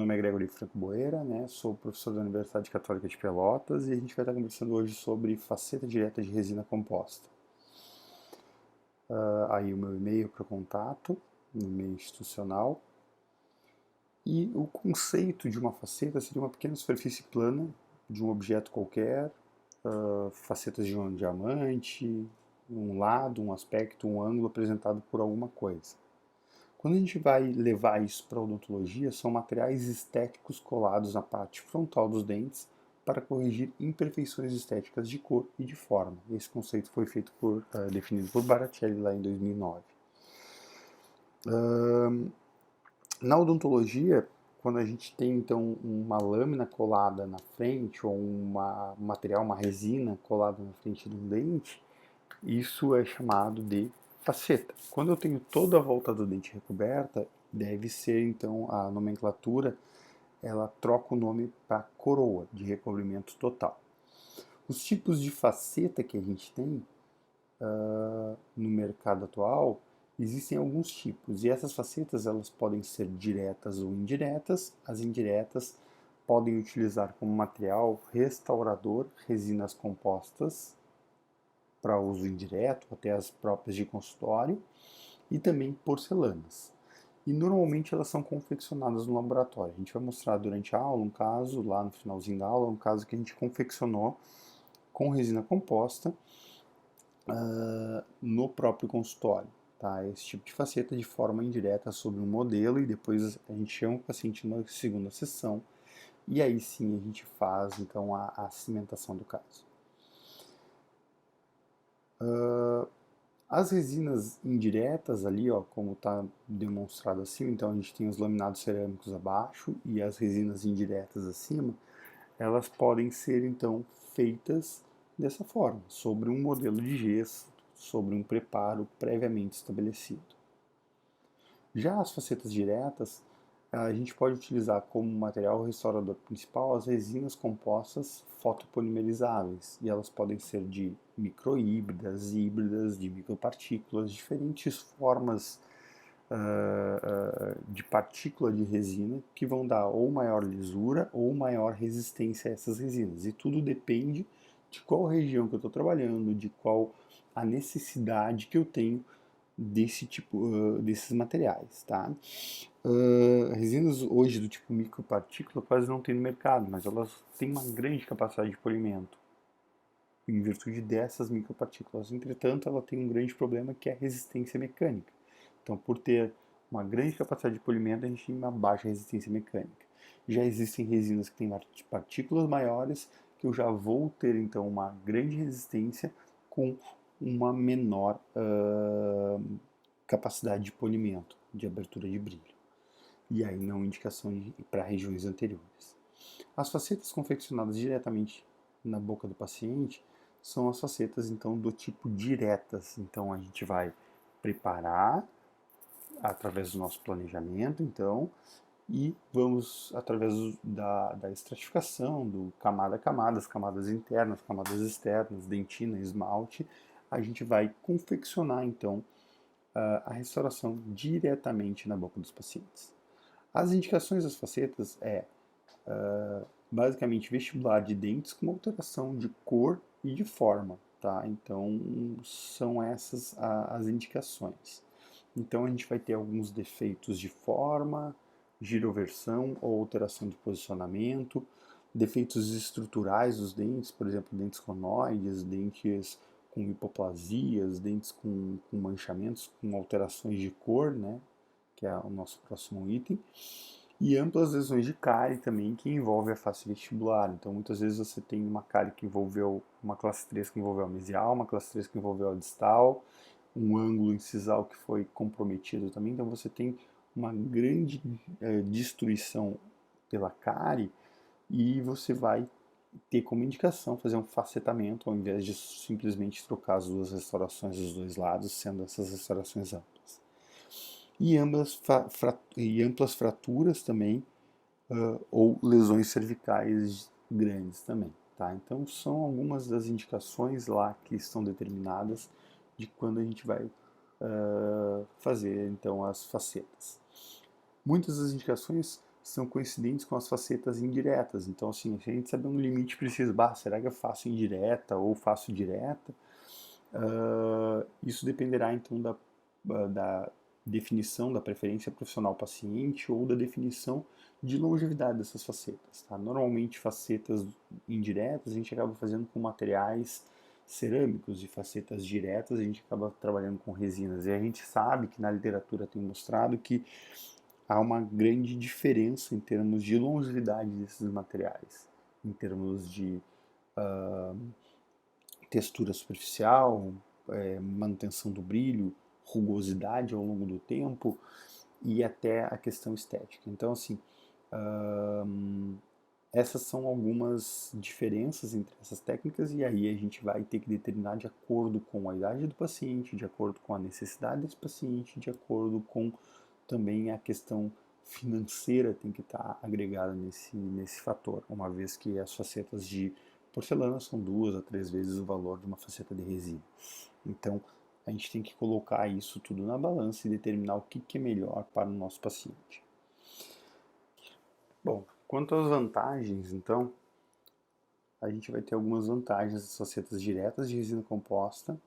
nome é Gregory Franco Boeira, né? Sou professor da Universidade Católica de Pelotas e a gente vai estar conversando hoje sobre faceta direta de resina composta. Aí o meu e-mail para contato, um e-mail institucional. E o conceito de uma faceta seria uma pequena superfície plana de um objeto qualquer, facetas de um diamante, um lado, um aspecto, um ângulo apresentado por alguma coisa. Quando a gente vai levar isso para a odontologia, são materiais estéticos colados na parte frontal dos dentes para corrigir imperfeições estéticas de cor e de forma. Esse conceito foi definido por Baratelli lá em 2009. Na odontologia, quando a gente tem então uma lâmina colada na frente ou um material, uma resina colada na frente de um dente, isso é chamado de faceta. Quando eu tenho toda a volta do dente recoberta, deve ser então a nomenclatura, ela troca o nome para coroa de recobrimento total. Os tipos de faceta que a gente tem no mercado atual, existem alguns tipos, e essas facetas elas podem ser diretas ou indiretas. As indiretas podem utilizar como material restaurador resinas compostas para uso indireto, até as próprias de consultório, e também porcelanas. E normalmente elas são confeccionadas no laboratório. A gente vai mostrar durante a aula um caso, lá no finalzinho da aula, um caso que a gente confeccionou com resina composta no próprio consultório. Tá? Esse tipo de faceta de forma indireta sobre um modelo, e depois a gente chama o paciente numa segunda sessão, e aí sim a gente faz então a cimentação do caso. As resinas indiretas ali, ó, como está demonstrado acima, então a gente tem os laminados cerâmicos abaixo e as resinas indiretas acima, elas podem ser então feitas dessa forma, sobre um modelo de gesso, sobre um preparo previamente estabelecido. Já as facetas diretas, a gente pode utilizar como material restaurador principal as resinas compostas fotopolimerizáveis, e elas podem ser de microhíbridas, híbridas, de micropartículas, diferentes formas de partícula de resina que vão dar ou maior lisura ou maior resistência a essas resinas. E tudo depende de qual região que eu estou trabalhando, de qual a necessidade que eu tenho desse tipo, desses materiais, tá? Resinas hoje do tipo micropartícula quase não tem no mercado, mas elas têm uma grande capacidade de polimento em virtude dessas micropartículas. Entretanto, ela tem um grande problema que é a resistência mecânica. Então, por ter uma grande capacidade de polimento, a gente tem uma baixa resistência mecânica. Já existem resinas que têm partículas maiores, que eu já vou ter então uma grande resistência com uma menor capacidade de polimento, de abertura de brilho. E aí não indicação para regiões anteriores. As facetas confeccionadas diretamente na boca do paciente são as facetas então do tipo diretas. Então a gente vai preparar através do nosso planejamento, então, e vamos através da estratificação, do camada a camada, as camadas internas, camadas externas, dentina, esmalte, a gente vai confeccionar então a restauração diretamente na boca dos pacientes. As indicações das facetas basicamente vestibular de dentes com alteração de cor e de forma, tá? Então são essas as indicações. Então a gente vai ter alguns defeitos de forma, giroversão ou alteração de posicionamento, defeitos estruturais dos dentes, por exemplo, dentes conoides, dentes com hipoplasias, dentes com manchamentos, com alterações de cor, né? Que é o nosso próximo item. E amplas lesões de cárie também, que envolve a face vestibular. Então, muitas vezes você tem uma cárie que envolveu uma classe 3 que envolveu a mesial, uma classe 3 que envolveu a distal, um ângulo incisal que foi comprometido também. Então, você tem uma grande destruição pela cárie e você vai ter como indicação fazer um facetamento ao invés de simplesmente trocar as duas restaurações dos dois lados, sendo essas restaurações amplas. E amplas fraturas também, ou lesões cervicais grandes também. Tá? Então são algumas das indicações lá que estão determinadas de quando a gente vai fazer então as facetas. Muitas das indicações são coincidentes com as facetas indiretas. Então, assim, se a gente saber um limite preciso, será que eu faço indireta ou faço direta? Isso dependerá, então, da definição da preferência profissional paciente ou da definição de longevidade dessas facetas. Tá? Normalmente, facetas indiretas a gente acaba fazendo com materiais cerâmicos e facetas diretas a gente acaba trabalhando com resinas. E a gente sabe que na literatura tem mostrado que há uma grande diferença em termos de longevidade desses materiais, em termos de textura superficial, manutenção do brilho, rugosidade ao longo do tempo e até a questão estética. Então, assim, essas são algumas diferenças entre essas técnicas e aí a gente vai ter que determinar de acordo com a idade do paciente, de acordo com a necessidade desse paciente, de acordo com também a questão financeira tem que estar agregada nesse fator, uma vez que as facetas de porcelana são 2 a 3 vezes o valor de uma faceta de resina. Então, a gente tem que colocar isso tudo na balança e determinar o que é melhor para o nosso paciente. Bom, quanto às vantagens, então, a gente vai ter algumas vantagens das facetas diretas de resina composta,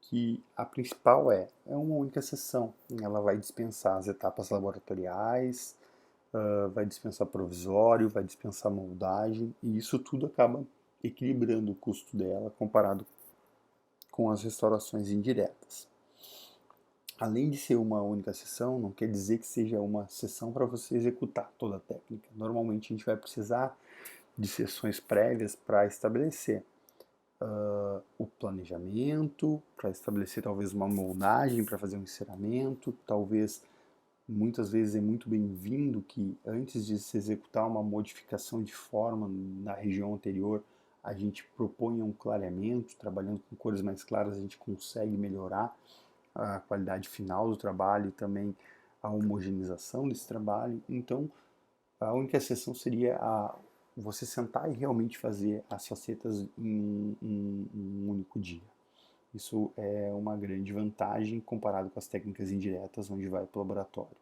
que a principal é uma única sessão. Ela vai dispensar as etapas laboratoriais, vai dispensar provisório, vai dispensar moldagem, e isso tudo acaba equilibrando o custo dela comparado com as restaurações indiretas. Além de ser uma única sessão, não quer dizer que seja uma sessão para você executar toda a técnica. Normalmente a gente vai precisar de sessões prévias para estabelecer o planejamento, para estabelecer talvez uma moldagem, para fazer um enceramento, talvez muitas vezes é muito bem-vindo que antes de se executar uma modificação de forma na região anterior, a gente proponha um clareamento, trabalhando com cores mais claras a gente consegue melhorar a qualidade final do trabalho e também a homogeneização desse trabalho. Então, a única exceção seria você sentar e realmente fazer as facetas em um único dia. Isso é uma grande vantagem comparado com as técnicas indiretas, onde vai para o laboratório.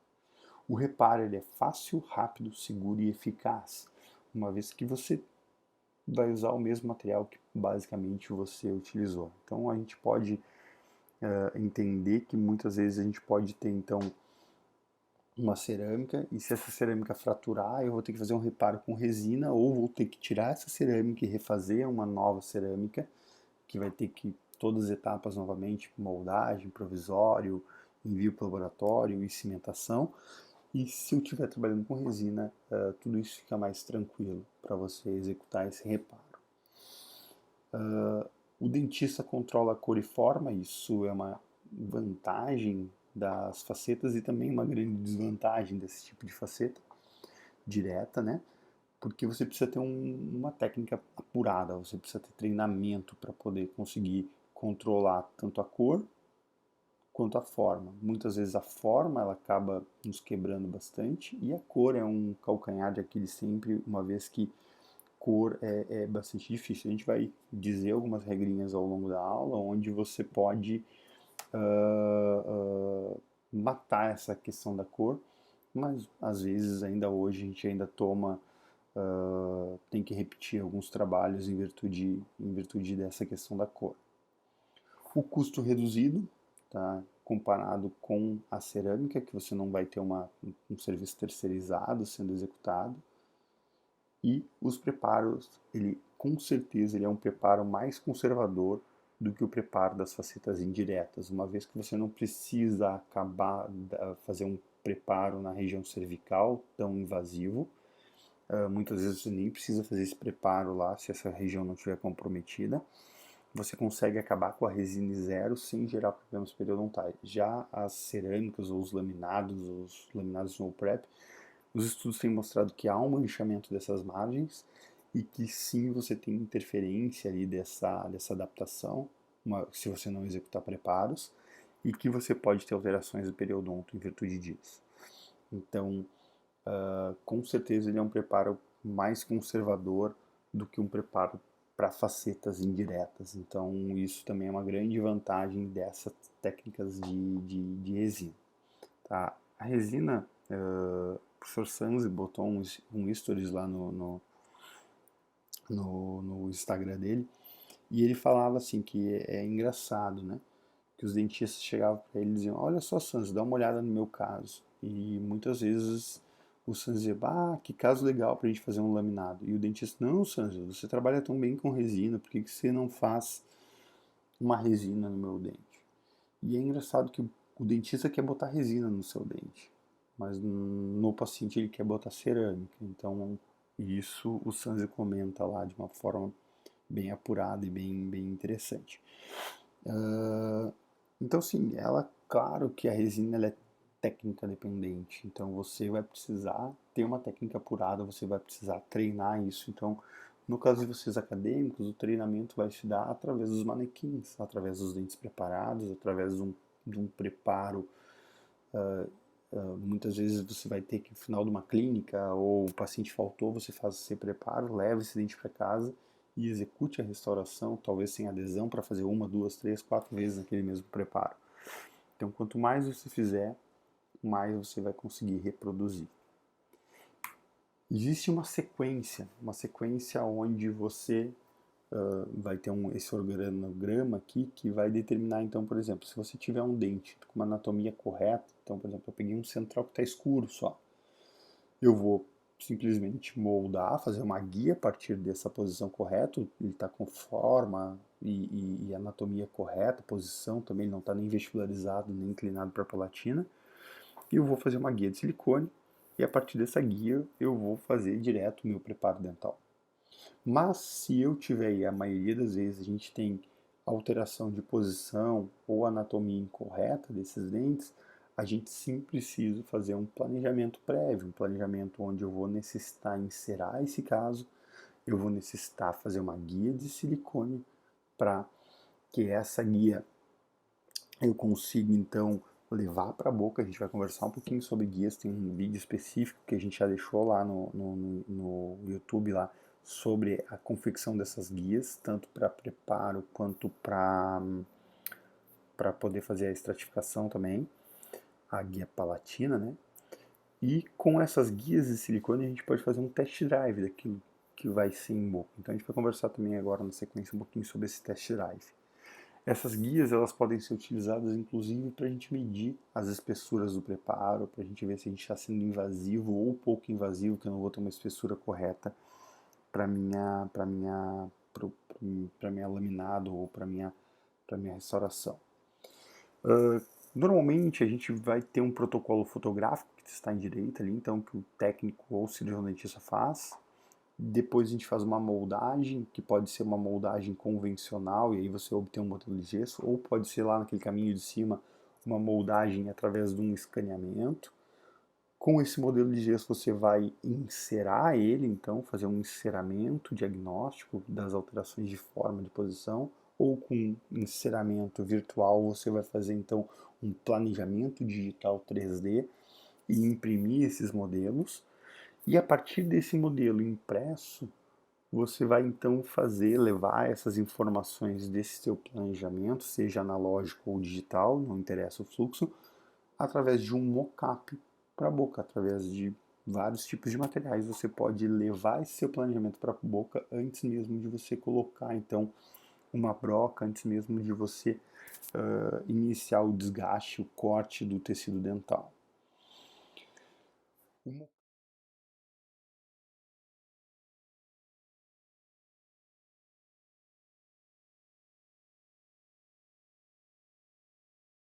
O reparo ele é fácil, rápido, seguro e eficaz, uma vez que você vai usar o mesmo material que basicamente você utilizou. Então a gente pode entender que muitas vezes a gente pode ter então uma cerâmica e se essa cerâmica fraturar eu vou ter que fazer um reparo com resina ou vou ter que tirar essa cerâmica e refazer uma nova cerâmica que vai ter que todas as etapas novamente, moldagem, provisório, envio para o laboratório e cimentação. E se eu estiver trabalhando com resina, tudo isso fica mais tranquilo para você executar esse reparo. O dentista controla a cor e forma, isso é uma vantagem das facetas e também uma grande desvantagem desse tipo de faceta direta, né? Porque você precisa ter uma técnica apurada, você precisa ter treinamento para poder conseguir controlar tanto a cor quanto a forma. Muitas vezes a forma ela acaba nos quebrando bastante e a cor é um calcanhar de Aquiles sempre, uma vez que cor é bastante difícil. A gente vai dizer algumas regrinhas ao longo da aula onde você pode matar essa questão da cor, mas às vezes ainda hoje a gente ainda tem que repetir alguns trabalhos em virtude dessa questão da cor. O custo reduzido, tá? Comparado com a cerâmica, que você não vai ter um serviço terceirizado sendo executado. E os preparos, com certeza ele é um preparo mais conservador do que o preparo das facetas indiretas, uma vez que você não precisa fazer um preparo na região cervical tão invasivo. Muitas vezes você nem precisa fazer esse preparo lá se essa região não estiver comprometida. Você consegue acabar com a resina em zero sem gerar problemas periodontais. Já as cerâmicas ou os laminados no prep, os estudos têm mostrado que há um manchamento dessas margens e que sim você tem interferência ali dessa adaptação, se você não executar preparos, e que você pode ter alterações do periodonto em virtude disso. Então, com certeza ele é um preparo mais conservador do que um preparo para facetas indiretas. Então, isso também é uma grande vantagem dessas técnicas de resina. Tá? A resina, professor Sanzi botou um stories lá no Instagram dele, e ele falava assim que é engraçado, né? Que os dentistas chegavam para ele e diziam: Olha só, Sanzi, dá uma olhada no meu caso. E muitas vezes o Sanzi dizia: Ah, que caso legal para a gente fazer um laminado. E o dentista: Não, Sanzi, você trabalha tão bem com resina, por que que você não faz uma resina no meu dente? E é engraçado que o dentista quer botar resina no seu dente, mas no paciente ele quer botar cerâmica. Então, isso o Sanzi comenta lá de uma forma bem apurada e bem interessante. Então, sim, ela, claro que a resina ela é técnica dependente, então você vai precisar ter uma técnica apurada, você vai precisar treinar isso. Então, no caso de vocês acadêmicos, o treinamento vai se dar através dos manequins, através dos dentes preparados, através de um preparo. Muitas vezes você vai ter que, no final de uma clínica, ou o paciente faltou, você faz esse preparo, leva esse dente para casa e execute a restauração, talvez sem adesão, para fazer uma, duas, três, quatro vezes aquele mesmo preparo. Então, quanto mais você fizer, mais você vai conseguir reproduzir. Existe uma sequência onde você vai ter esse organograma aqui que vai determinar, então, por exemplo, se você tiver um dente com uma anatomia correta, então, por exemplo, eu peguei um central que está escuro só, eu vou simplesmente moldar, fazer uma guia a partir dessa posição correta, ele está com forma e anatomia correta, posição também, ele não está nem vestibularizado, nem inclinado para a palatina, e eu vou fazer uma guia de silicone, e a partir dessa guia eu vou fazer direto o meu preparo dental. Mas se eu tiver, e a maioria das vezes a gente tem alteração de posição ou anatomia incorreta desses dentes, a gente sim precisa fazer um planejamento prévio, um planejamento onde eu vou necessitar inserar esse caso, eu vou necessitar fazer uma guia de silicone para que essa guia eu consiga então levar para a boca. A gente vai conversar um pouquinho sobre guias, tem um vídeo específico que a gente já deixou lá no YouTube lá sobre a confecção dessas guias, tanto para preparo quanto para poder fazer a estratificação também, a guia palatina, né? E com essas guias de silicone a gente pode fazer um test drive daquilo que vai ser em boca. Então a gente vai conversar também agora na sequência um pouquinho sobre esse test drive. Essas guias elas podem ser utilizadas inclusive para a gente medir as espessuras do preparo, para a gente ver se a gente está sendo invasivo ou pouco invasivo, que eu não vou ter uma espessura correta para minha laminado ou para minha restauração. Normalmente a gente vai ter um protocolo fotográfico que está em direita ali, então que o técnico ou o cirurgião dentista faz. Depois a gente faz uma moldagem, que pode ser uma moldagem convencional, e aí você obtém um modelo de gesso, ou pode ser lá naquele caminho de cima, uma moldagem através de um escaneamento. Com esse modelo de gesso você vai inserar ele, então, fazer um enceramento diagnóstico das alterações de forma, de posição, ou com enceramento virtual você vai fazer, então, um planejamento digital 3D e imprimir esses modelos. E a partir desse modelo impresso, você vai então levar essas informações desse seu planejamento, seja analógico ou digital, não interessa o fluxo, através de um mockup para a boca, através de vários tipos de materiais. Você pode levar esse seu planejamento para a boca antes mesmo de você colocar então uma broca, antes mesmo de você iniciar o desgaste, o corte do tecido dental.